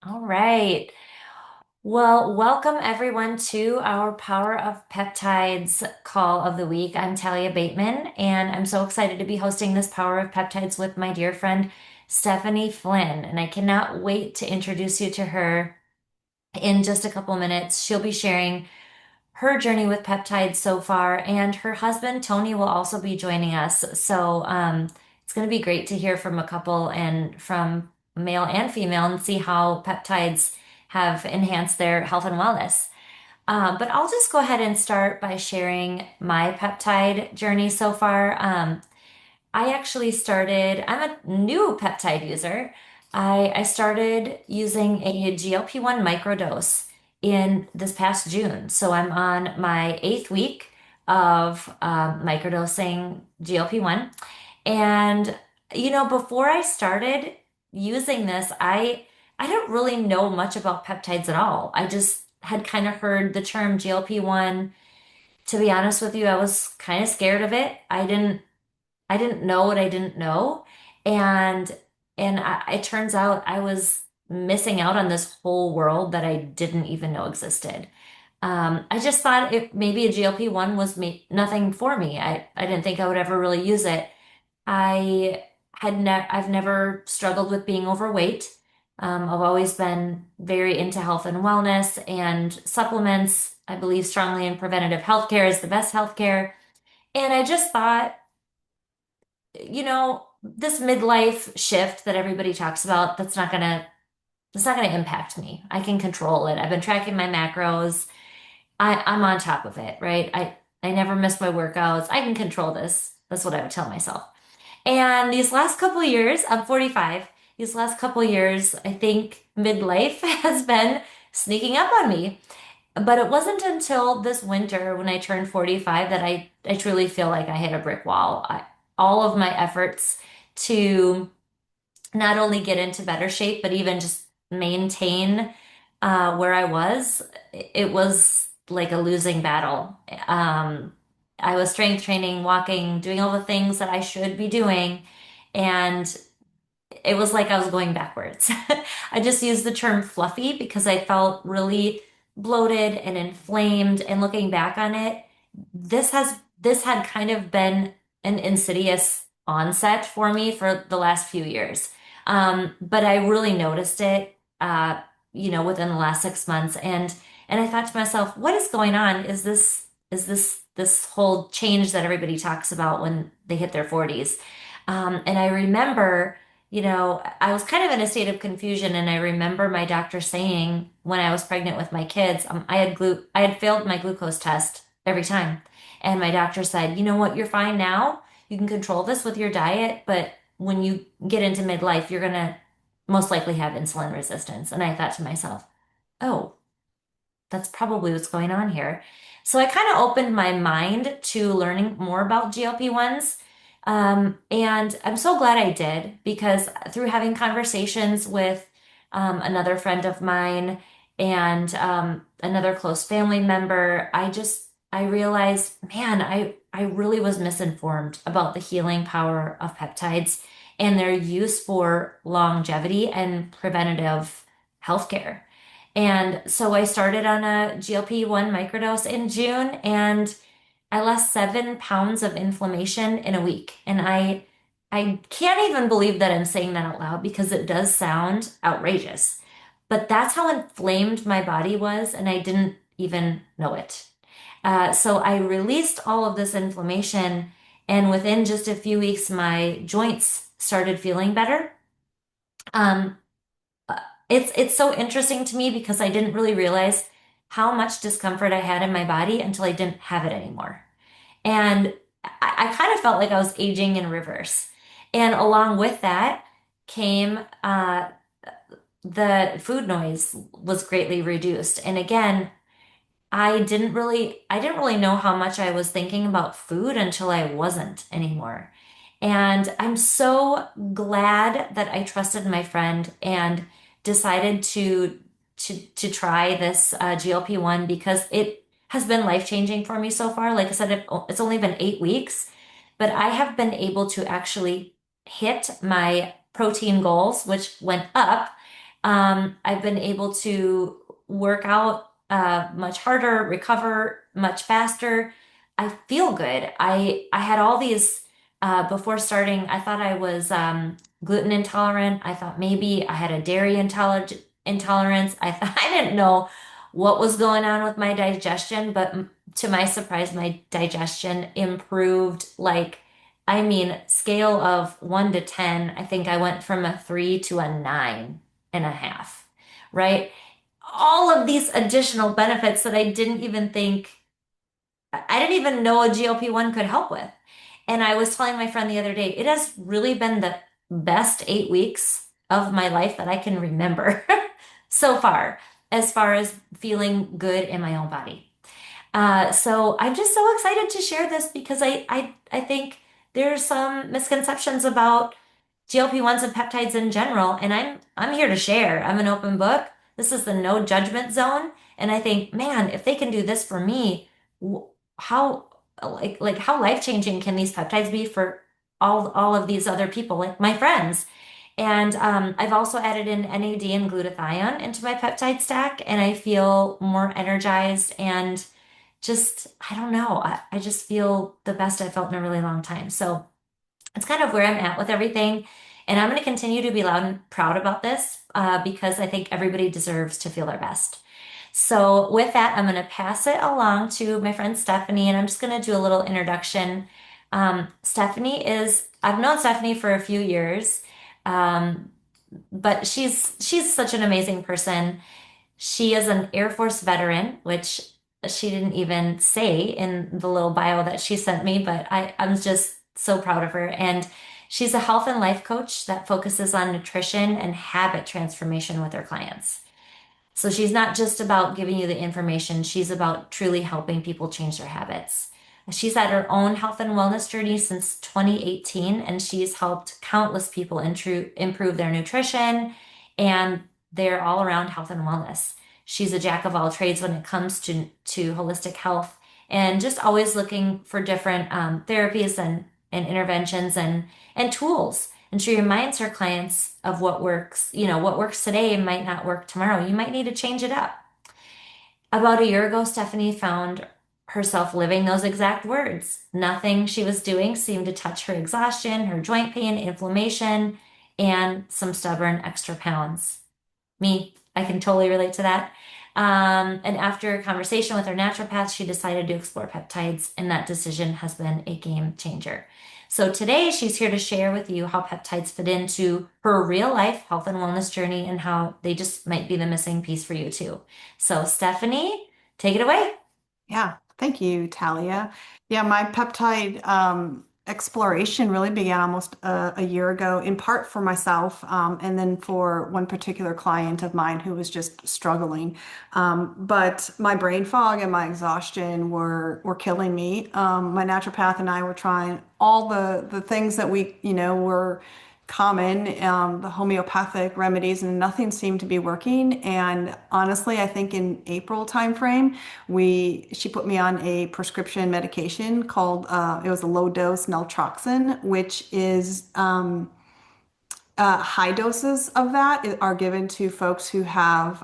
All right. Well, welcome everyone to our Power of Peptides call of the week. I'm Talia Bateman, and I'm so excited to be hosting this Power of Peptides with my dear friend Stephanie Flynn. And I cannot wait to introduce you to her in just a couple minutes. She'll be sharing her journey with peptides so far, and her husband Tony will also be joining us. So it's going to be great to hear from a couple and from male and female and see how peptides have enhanced their health and wellness. But I'll just go ahead and start by sharing my peptide journey so far. I actually started, I'm a new peptide user. I started using a GLP-1 microdose in this past June. So I'm on my eighth week of microdosing GLP-1. And, before I started using this, I don't really know much about peptides at all. I just had kind of heard the term GLP-1. To be honest with you, I was kind of scared of it. I didn't know what I didn't know. And it turns out I was missing out on this whole world that I didn't even know existed. I just thought if maybe a GLP-1 was nothing for me. I didn't think I would ever really use it. I I've never struggled with being overweight. I've always been very into health and wellness and supplements. I believe strongly in preventative healthcare is the best healthcare. And I just thought, this midlife shift that everybody talks about, it's not gonna impact me. I can control it. I've been tracking my macros. I'm on top of it, right? I never miss my workouts. I can control this. That's what I would tell myself. And these last couple of years, I'm 45. These last couple of years, I think midlife has been sneaking up on me. But it wasn't until this winter when I turned 45 that I truly feel like I hit a brick wall. All of my efforts to not only get into better shape, but even just maintain where I was, it was like a losing battle. Um, I was strength training, walking, doing all the things that I should be doing, and it was like I was going backwards. I just used the term fluffy because I felt really bloated and inflamed. And looking back on it, this had kind of been an insidious onset for me for the last few years. But I really noticed it, within the last 6 months, and I thought to myself, what is going on? Is this whole change that everybody talks about when they hit their 40s? And I remember, I was kind of in a state of confusion, and I remember my doctor saying when I was pregnant with my kids, I had failed my glucose test every time. And my doctor said, you know what, you're fine now. You can control this with your diet, but when you get into midlife, you're gonna most likely have insulin resistance. And I thought to myself, oh, that's probably what's going on here. So I kind of opened my mind to learning more about GLP-1s. And I'm so glad I did because through having conversations with another friend of mine and another close family member, I realized, man, I really was misinformed about the healing power of peptides and their use for longevity and preventative healthcare. And so I started on a GLP-1 microdose in June, and I lost 7 pounds of inflammation in a week. And I can't even believe that I'm saying that out loud because it does sound outrageous. But that's how inflamed my body was, and I didn't even know it. So I released all of this inflammation, and within just a few weeks, my joints started feeling better. Um, it's so interesting to me because I didn't really realize how much discomfort I had in my body until I didn't have it anymore. And I kind of felt like I was aging in reverse. And along with that came the food noise was greatly reduced. And again, I didn't really know how much I was thinking about food until I wasn't anymore. And I'm so glad that I trusted my friend and decided to try this GLP-1 because it has been life-changing for me so far. Like I said, it's only been 8 weeks, but I have been able to actually hit my protein goals, which went up, I've been able to work out much harder, recover much faster. I feel good. I had all these before starting. I thought I was gluten intolerant. I thought maybe I had a dairy intolerance. I didn't know what was going on with my digestion, but to my surprise, my digestion improved like. I mean, scale of 1 to 10, I think I went from a 3 to a 9.5, right? All of these additional benefits that I didn't even think, I didn't even know a GLP-1 could help with. And I was telling my friend the other day, it has really been the best 8 weeks of my life that I can remember so far as feeling good in my own body. So I'm just so excited to share this because I think there's some misconceptions about GLP-1s and peptides in general, and I'm here to share. I'm an open book. This is the no judgment zone, and I think, man, if they can do this for me, wh- how like how life-changing can these peptides be for all of these other people, like my friends? And I've also added in NAD and glutathione into my peptide stack, and I feel more energized and just, I don't know, I just feel the best I've felt in a really long time. So it's kind of where I'm at with everything. And I'm going to continue to be loud and proud about this because I think everybody deserves to feel their best. So with that, I'm going to pass it along to my friend Stephanie, and I'm just going to do a little introduction. I've known Stephanie for a few years, um, but she's such an amazing person. She is an Air Force veteran, which she didn't even say in the little bio that she sent me, but I'm just so proud of her. And she's a health and life coach that focuses on nutrition and habit transformation with her clients. So she's not just about giving you the information, she's about truly helping people change their habits. She's had her own health and wellness journey since 2018, and she's helped countless people improve their nutrition and their all around health and wellness. She's a jack of all trades when it comes to holistic health and just always looking for different therapies and interventions and tools. And she reminds her clients of what works. What works today might not work tomorrow. You might need to change it up. About a year ago, Stephanie found herself living those exact words. Nothing she was doing seemed to touch her exhaustion, her joint pain, inflammation, and some stubborn extra pounds. Me, I can totally relate to that. And after a conversation with her naturopath, she decided to explore peptides, and that decision has been a game changer. So today, she's here to share with you how peptides fit into her real life health and wellness journey and how they just might be the missing piece for you too. So, Stephanie, take it away. Yeah, thank you, Talia. Yeah, my peptide exploration really began almost a year ago, in part for myself, and then for one particular client of mine who was just struggling. But my brain fog and my exhaustion were killing me. My naturopath and I were trying all the things that were common, the homeopathic remedies, and nothing seemed to be working. And honestly, I think in April timeframe, she put me on a prescription medication called it was a low dose naltrexone, which is high doses of that are given to folks who have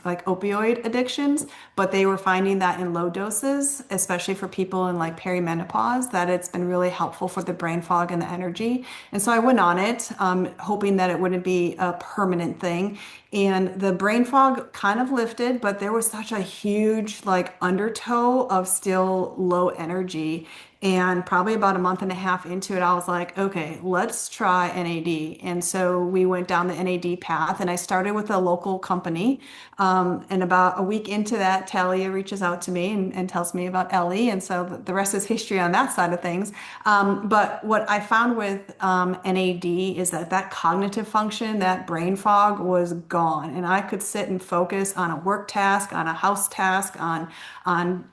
like opioid addictions, but they were finding that in low doses, especially for people in like perimenopause, that it's been really helpful for the brain fog and the energy. And so I went on it, hoping that it wouldn't be a permanent thing. And the brain fog kind of lifted, but there was such a huge like undertow of still low energy. And probably about a month and a half into it, I was like, okay, let's try NAD. And so we went down the NAD path, and I started with a local company. And about a week into that, Talia reaches out to me and tells me about Ellie. And so the rest is history on that side of things. But what I found with NAD is that cognitive function, that brain fog was gone. And I could sit and focus on a work task, on a house task, on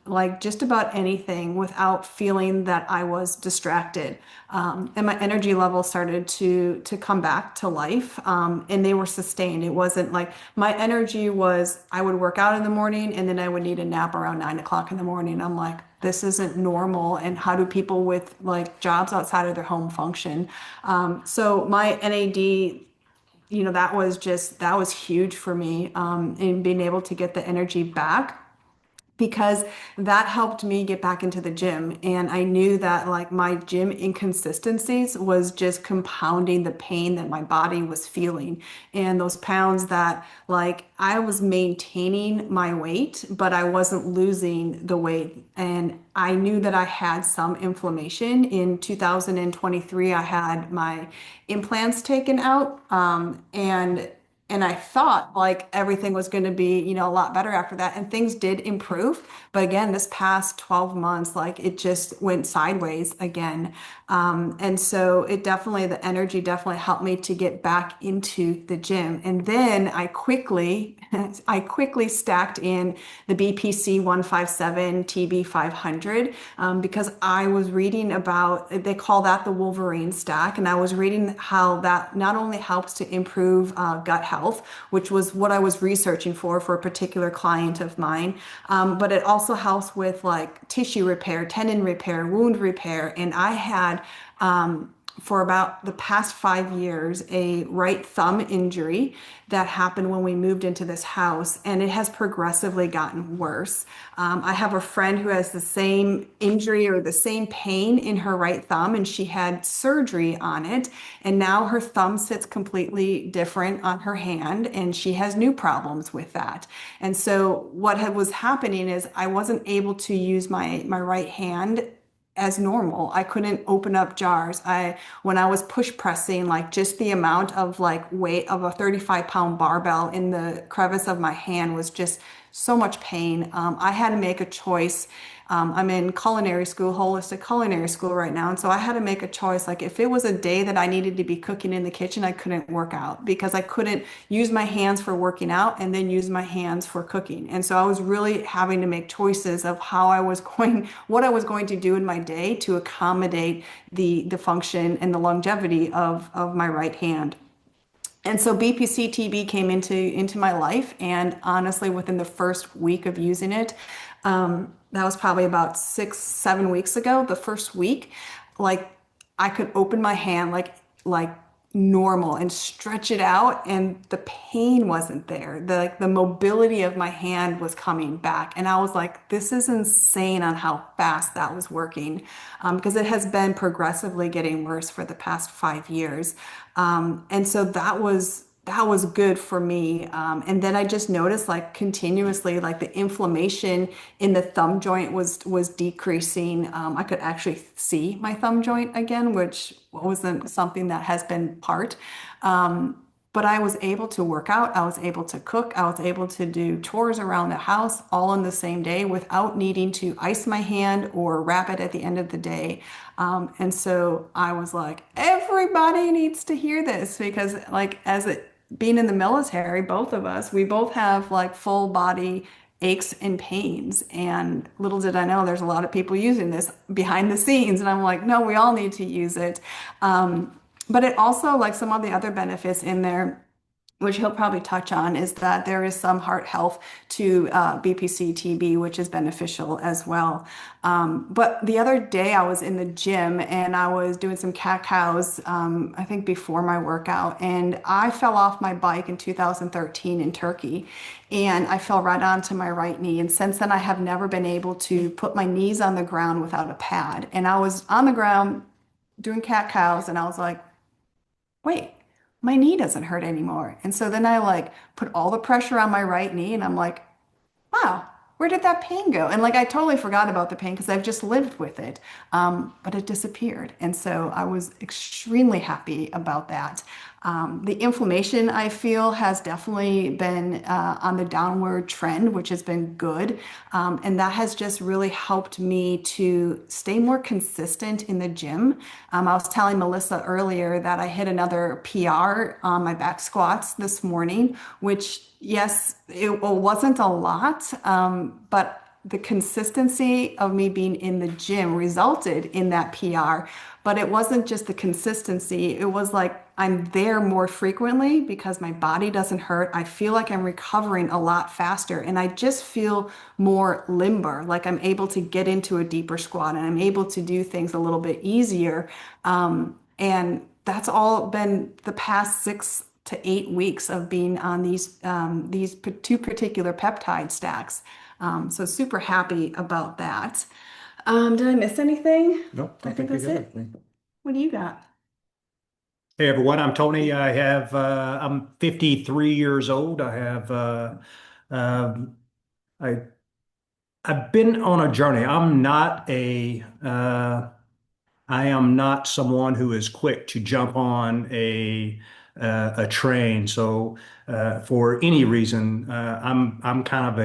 like just about anything without feeling that I was distracted. And my energy level started to come back to life, and they were sustained. It wasn't like my energy was, I would work out in the morning and then I would need a nap around 9 o'clock in the morning. I'm like, this isn't normal. And how do people with like jobs outside of their home function? So my NAD that was huge for me, in being able to get the energy back, because that helped me get back into the gym. And I knew that like my gym inconsistencies was just compounding the pain that my body was feeling. And those pounds that like I was maintaining my weight, but I wasn't losing the weight. And I knew that I had some inflammation. In 2023, I had my implants taken out. And I thought like everything was going to be, a lot better after that. And things did improve. But again, this past 12 months, like it just went sideways again. And so the energy definitely helped me to get back into the gym. And then I quickly stacked in the BPC 157 TB 500, because I was reading about, they call that the Wolverine stack. And I was reading how that not only helps to improve gut health, which was what I was researching for a particular client of mine, but it also helps with like tissue repair, tendon repair, wound repair. And I had, for about the past 5 years, a right thumb injury that happened when we moved into this house, and it has progressively gotten worse. I have a friend who has the same injury or the same pain in her right thumb, and she had surgery on it, and now her thumb sits completely different on her hand, and she has new problems with that. And so was happening is I wasn't able to use my right hand as normal. I couldn't open up jars. When I was push pressing, like just the amount of like weight of a 35-pound barbell in the crevice of my hand was just so much pain. I had to make a choice. I'm in culinary school, holistic culinary school right now. And so I had to make a choice. Like if it was a day that I needed to be cooking in the kitchen, I couldn't work out because I couldn't use my hands for working out and then use my hands for cooking. And so I was really having to make choices of what I was going to do in my day to accommodate the function and the longevity of my right hand. And so BPC TB came into my life, and honestly, within the first week of using it, that was probably about 6, 7 weeks ago. The first week, like I could open my hand like normal and stretch it out, and the pain wasn't there. The mobility of my hand was coming back, and I was like, this is insane on how fast that was working, because it has been progressively getting worse for the past 5 years. And so that was good for me. And then I just noticed like continuously, like the inflammation in the thumb joint was decreasing. I could actually see my thumb joint again, which wasn't something that has been part. But I was able to work out, I was able to cook, I was able to do chores around the house all in the same day without needing to ice my hand or wrap it at the end of the day. And so I was like, everybody needs to hear this, because like being in the military, both of us, we both have like full body aches and pains. And little did I know there's a lot of people using this behind the scenes. And I'm like, no, we all need to use it. But it also, like some of the other benefits in there, which he'll probably touch on, is that there is some heart health to BPC TB, which is beneficial as well. But the other day I was in the gym and I was doing some cat cows, I think before my workout, and I fell off my bike in 2013 in Turkey, and I fell right onto my right knee. And since then, I have never been able to put my knees on the ground without a pad. And I was on the ground doing cat cows, and I was like, wait, my knee doesn't hurt anymore. And so then I like put all the pressure on my right knee, and I'm like, wow, where did that pain go? And like I totally forgot about the pain because I've just lived with it. But it disappeared. And so I was extremely happy about that. The inflammation I feel has definitely been on the downward trend, which has been good. And that has just really helped me to stay more consistent in the gym. I was telling Melissa earlier that I hit another PR on my back squats this morning, which, yes, it wasn't a lot, but the consistency of me being in the gym resulted in that PR. But it wasn't just the consistency, it was like I'm there more frequently because my body doesn't hurt. I feel like I'm recovering a lot faster, and I just feel more limber, like I'm able to get into a deeper squat and I'm able to do things a little bit easier. And that's all been the past to 8 weeks of being on two particular peptide stacks. So super happy about that. Did I miss anything? Nope, I I think think you that's got it. everything. What do you got? Hey everyone, I'm Tony. I'm 53 years old. Um, I I've been on a journey. I am not someone who is quick to jump on a train. So for any reason, I'm kind of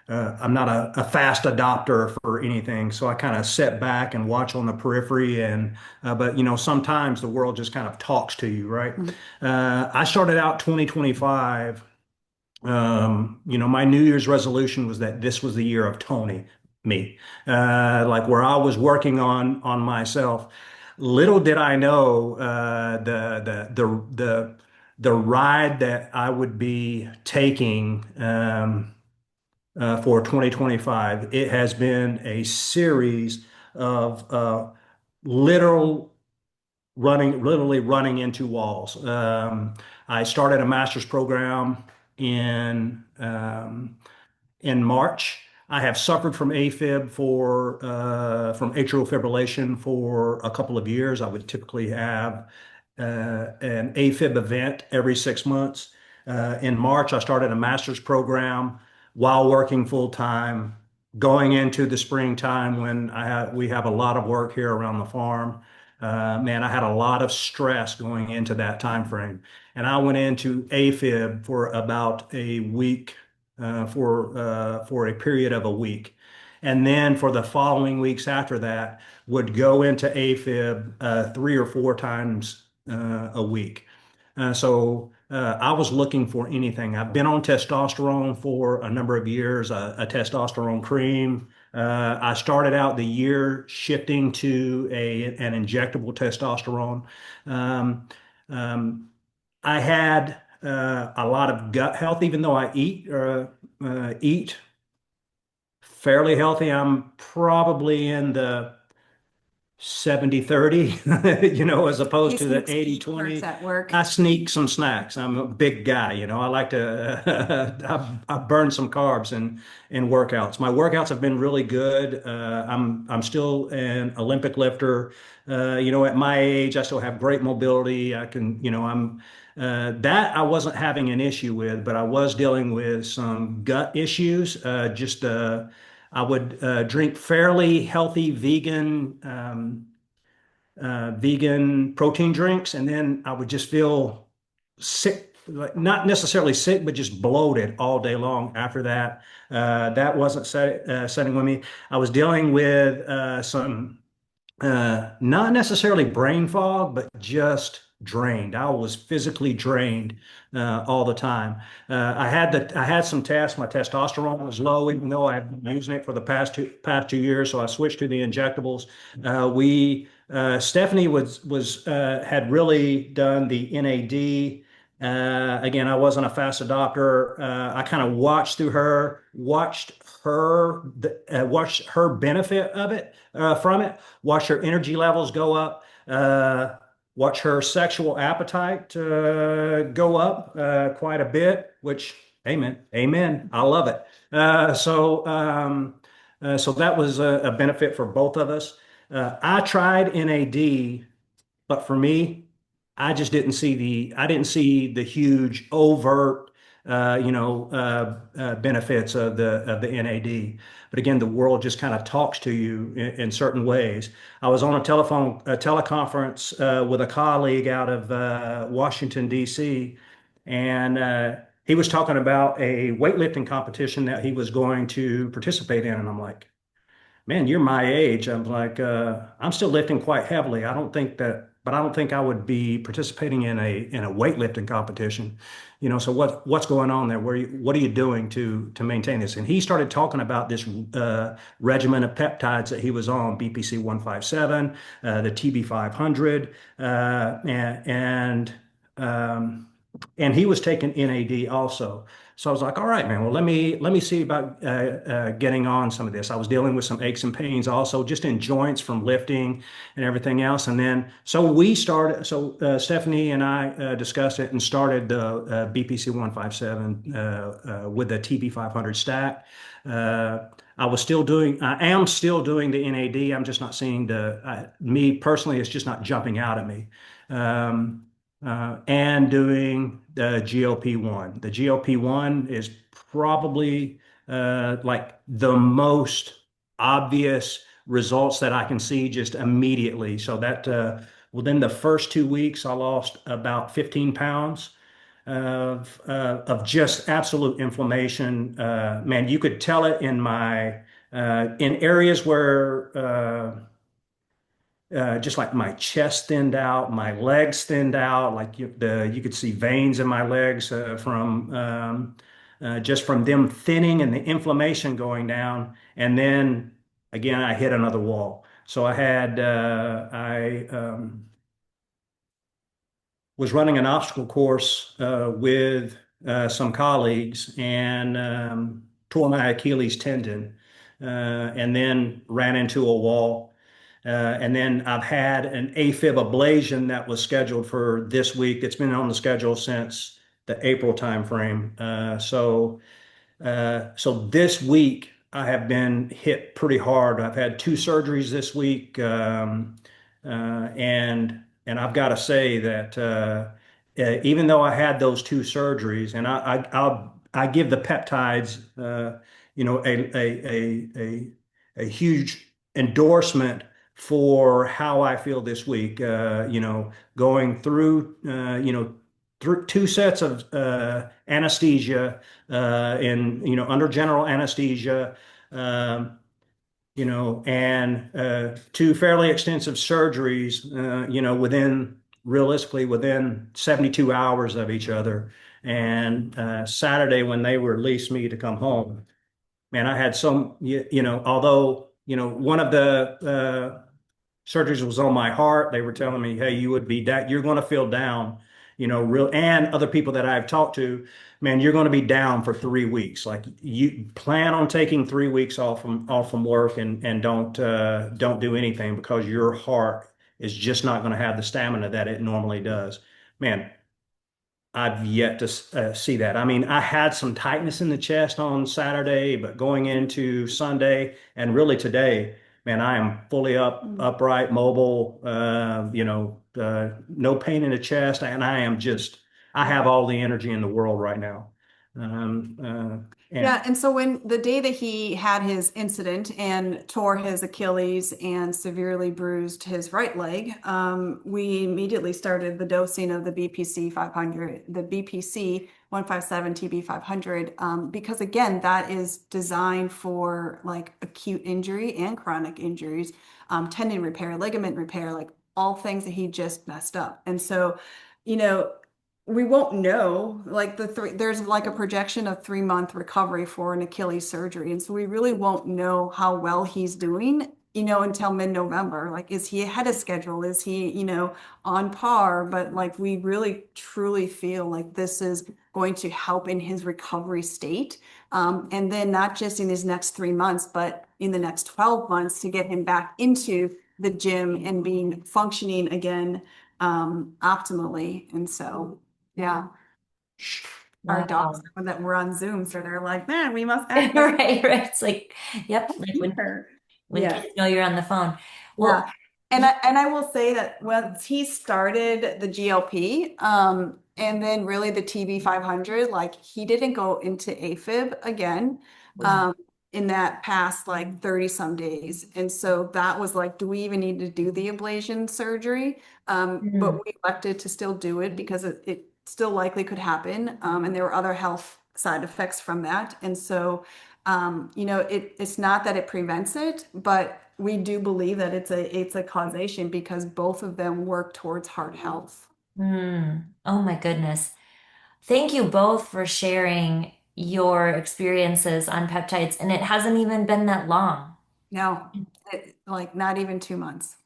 I'm not a fast adopter for anything. So I kind of sit back and watch on the periphery, and but sometimes the world just kind of talks to you, right? Mm. I started out 2025. My New Year's resolution was that this was the year of Tony, me, like where I was working on myself. Little did I know the ride that I would be taking for 2025. It has been a series of literally running into walls. I started a master's program in in March. I have suffered from AFib from atrial fibrillation for a couple of years. I would typically have an AFib event every 6 months. In March, I started a master's program while working full time, going into the springtime when we have a lot of work here around the farm. Man, I had a lot of stress going into that time frame, and I went into AFib for about a week, for a period of a week. And then for the following weeks after that, would go into AFib 3 or 4 times a week. I was looking for anything. I've been on testosterone for a number of years, a testosterone cream. I started out the year shifting to an injectable testosterone. Um, um, I had a lot of gut health, even though I eat fairly healthy. I'm probably in the 70-30, as He opposed to the sneaks 80-20. snacks at work. I sneak some snacks. I'm a big guy, I like to, I burn some carbs in workouts. My workouts have been really good. I'm still an Olympic lifter. At my age, I still have great mobility. I can, that I wasn't having an issue with, but I was dealing with some gut issues. I would drink fairly healthy vegan protein drinks, and then I would just feel sick, like not necessarily sick, but just bloated all day long after that. That wasn't setting with me. I was dealing with some not necessarily brain fog, but just drained. I was physically drained all the time. I had some tests. My testosterone was low, even though I've been using it for the past 2 years. So I switched to the injectables. We Stephanie had really done the NAD. Again, I wasn't a fast adopter. I kind of watched her benefit of it from it, watch her energy levels go up, watch her sexual appetite go up quite a bit, which, amen, amen, I love it. So that was a benefit for both of us. I tried NAD, but for me, I didn't see the huge overt, benefits of the NAD. But again, the world just kind of talks to you in certain ways. I was on a teleconference with a colleague out of Washington, D.C., and he was talking about a weightlifting competition that he was going to participate in, and I'm like, man, you're my age. I'm like, I'm still lifting quite heavily. But I don't think I would be participating in a weightlifting competition. So what's going on there? What are you doing to maintain this? And he started talking about this regimen of peptides that he was on, BPC 157, the TB 500, and and he was taking NAD also. So I was like, all right, man, well, let me see about getting on some of this. I was dealing with some aches and pains also, just in joints from lifting and everything else. And then so we started. So Stephanie and I discussed it and started the BPC 157 with the TB 500 stack. I am still doing the NAD. I'm just not seeing me personally, it's just not jumping out at me. Um, and doing the GLP-1. The GLP-1 is probably like the most obvious results that I can see just immediately. So that within the first 2 weeks, I lost about 15 pounds of just absolute inflammation. Man, you could tell it in my in areas where just like my chest thinned out, my legs thinned out, like you could see veins in my legs from just from them thinning and the inflammation going down. And then again, I hit another wall. So I was running an obstacle course with some colleagues and tore my Achilles tendon, and then ran into a wall. And then I've had an AFib ablation that was scheduled for this week. It's been on the schedule since the April timeframe. So this week I have been hit pretty hard. I've had two surgeries this week, and I've got to say that even though I had those two surgeries, and I give the peptides, a huge endorsement for how I feel this week. Going through through two sets of anesthesia in under general anesthesia, um, and two fairly extensive surgeries, within realistically within 72 hours of each other. And Saturday when they released me to come home, man, I had although one of the surgeries was on my heart. They were telling me, hey, you're going to feel down, real, and other people that I've talked to, man, you're going to be down for 3 weeks. Like you plan on taking 3 weeks off from work and don't do anything because your heart is just not going to have the stamina that it normally does. Man, I've yet to see that. I mean, I had some tightness in the chest on Saturday, but going into Sunday and really today, man, I am fully upright, mobile, no pain in the chest, and I have all the energy in the world right now. Um, Yeah, and and so when the day that he had his incident and tore his Achilles and severely bruised his right leg, we immediately started the dosing of the BPC 500, the BPC 157 TB 500, because again, that is designed for like acute injury and chronic injuries, tendon repair, ligament repair, like all things that he just messed up. And so, you know, we won't know like there's like a projection of 3 month recovery for an Achilles surgery. And so we really won't know how well he's doing, until mid-November. Like, is he ahead of schedule? Is he, on par? But like, we really truly feel like this is going to help in his recovery state. And then not just in his next 3 months, but in the next 12 months to get him back into the gym and being functioning again, optimally. And so, yeah, our dogs Wow. know that we're on Zoom, so they're like, man, we must act like Right, right. It's like, yep, like her. when Yes. kids know you're on the phone. Well, Yeah. And I will say that once he started the GLP, and then really the TB 500, like he didn't go into AFib again, wow. um, in that past like 30 some days. And so that was like, do we even need to do the ablation surgery? But Mm, we elected to still do it because it still likely could happen. And there were other health side effects from that. And so it's not that it prevents it, but we do believe that it's a causation because both of them work towards heart health. oh my goodness. Thank you both for sharing your experiences on peptides. And it hasn't even been that long. No, like not even 2 months.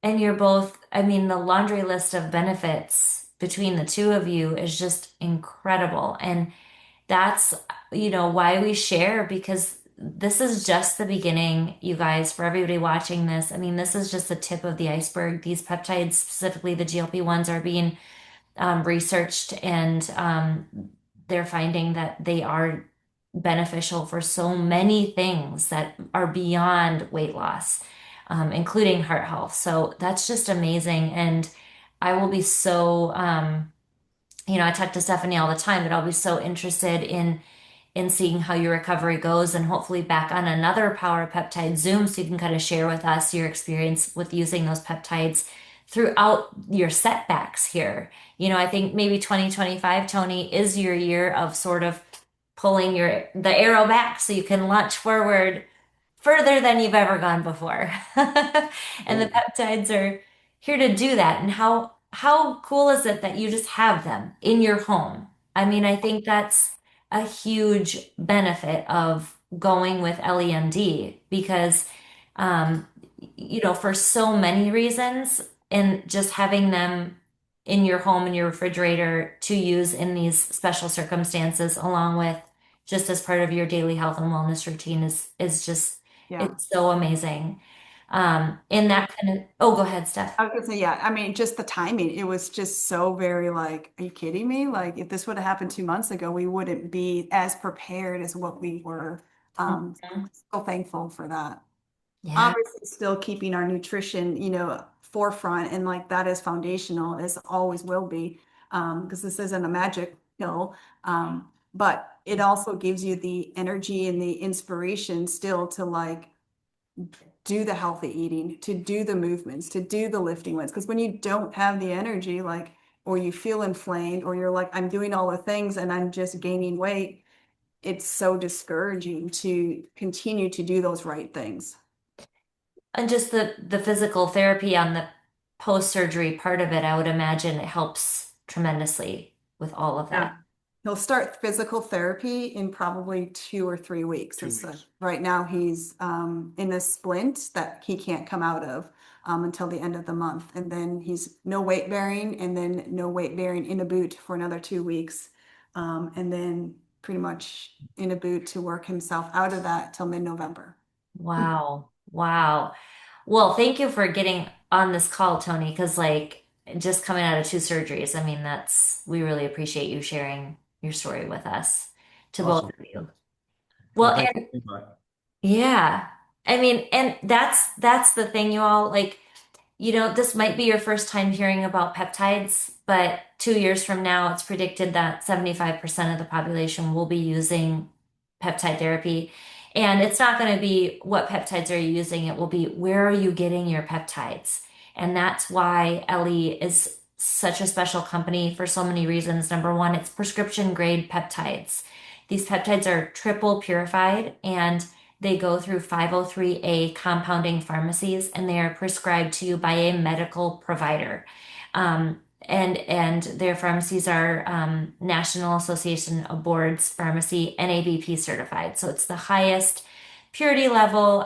And you're both, I mean, the laundry list of benefits between the two of you is just incredible. And that's, why we share because this is just the beginning, you guys, for everybody watching this. I mean, this is just the tip of the iceberg. These peptides, specifically the GLP-1s, are being researched and they're finding that they are beneficial for so many things that are beyond weight loss, including heart health. So that's just amazing. And I will be so, I talk to Stephanie all the time, but I'll be so interested in seeing how your recovery goes and hopefully back on another Power Peptide Zoom so you can kind of share with us your experience with using those peptides throughout your setbacks here. I think maybe 2025, Tony, is your year of sort of pulling the arrow back so you can launch forward further than you've ever gone before. And the peptides are here to do that. And how cool is it that you just have them in your home? I mean, I think that's a huge benefit of going with LEMD because um, for so many reasons, and just having them in your home in your refrigerator to use in these special circumstances, along with just as part of your daily health and wellness routine is just Yeah. it's so amazing. In that kind of, oh, go ahead, Steph. I was gonna say, yeah, I mean, just the timing, it was just so very like, are you kidding me? Like, if this would have happened 2 months ago, we wouldn't be as prepared as what we were. Mhm. So thankful for that. Yeah. Obviously, still keeping our nutrition, forefront, and like that is foundational, as always will be, because this isn't a magic pill. But it also gives you the energy and the inspiration still to like do the healthy eating, to do the movements, to do the lifting ones. Because when you don't have the energy, like, or you feel inflamed, or you're like, I'm doing all the things and I'm just gaining weight, it's so discouraging to continue to do those right things. And just the physical therapy on the post-surgery part of it, I would imagine it helps tremendously with all of Yeah. that. He'll start physical therapy in probably 2 or 3 weeks. Two It's weeks. right now he's in a splint that he can't come out of until the end of the month. And then he's no weight bearing and then no weight bearing in a boot for another 2 weeks. And then pretty much in a boot to work himself out of that till mid-November. Wow. Wow. Well, thank you for getting on this call, Tony, because like just coming out of two surgeries, I mean, we really appreciate you sharing your story with us, to both Awesome. of you. Well, Well, thank you. and yeah, I mean, and that's the thing, you all, like, this might be your first time hearing about peptides, but 2 years from now, it's predicted that 75% of the population will be using peptide therapy. And it's not going to be what peptides are you using, it will be where are you getting your peptides? And that's why Ellie is such a special company for so many reasons. Number one, it's prescription grade peptides. These peptides are triple purified and they go through 503A compounding pharmacies and they are prescribed to you by a medical provider. And their pharmacies are National Association of Boards Pharmacy NABP certified. So it's the highest purity level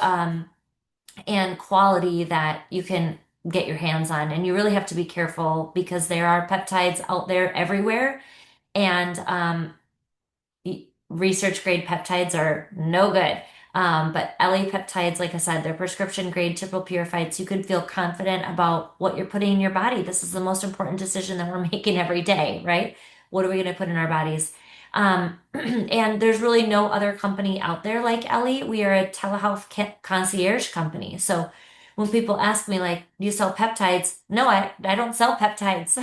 and quality that you can get your hands on. And you really have to be careful because there are peptides out there everywhere. And research grade peptides are no good. But LA peptides, like I said, they're prescription grade triple purified, so you can feel confident about what you're putting in your body. This is the most important decision that we're making every day, right? What are we going to put in our bodies? And there's really no other company out there like Ellie. We are a telehealth concierge company. So when people ask me, like, do you sell peptides? No, I don't sell peptides.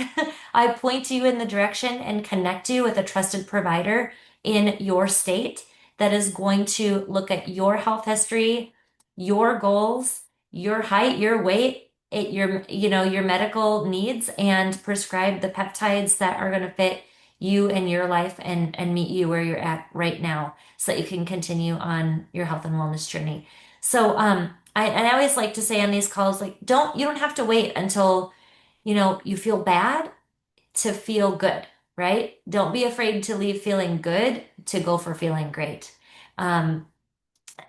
I point you in the direction and connect you with a trusted provider in your state that is going to look at your health history, your goals, your height, your weight, your medical needs and prescribe the peptides that are going to fit you and your life and meet you where you're at right now so that you can continue on your health and wellness journey. So I always like to say on these calls, like, you don't have to wait until, you feel bad to feel good, right? Don't be afraid to leave feeling good to go for feeling great. Um,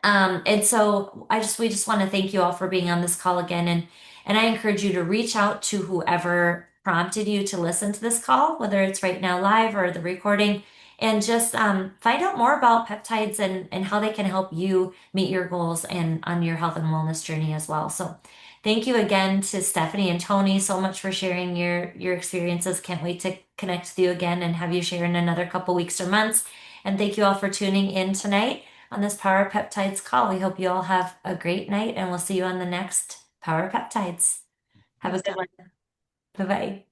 and so we just want to thank you all for being on this call again. And I encourage you to reach out to whoever prompted you to listen to this call, whether it's right now live or the recording, and just find out more about peptides and how they can help you meet your goals and on your health and wellness journey as well. So thank you again to Stephanie and Tony so much for sharing your experiences. Can't wait to connect with you again and have you share in another couple weeks or months. And thank you all for tuning in tonight on this Power Peptides call. We hope you all have a great night and we'll see you on the next Power Peptides. Have a Thanks, good one. Bye bye.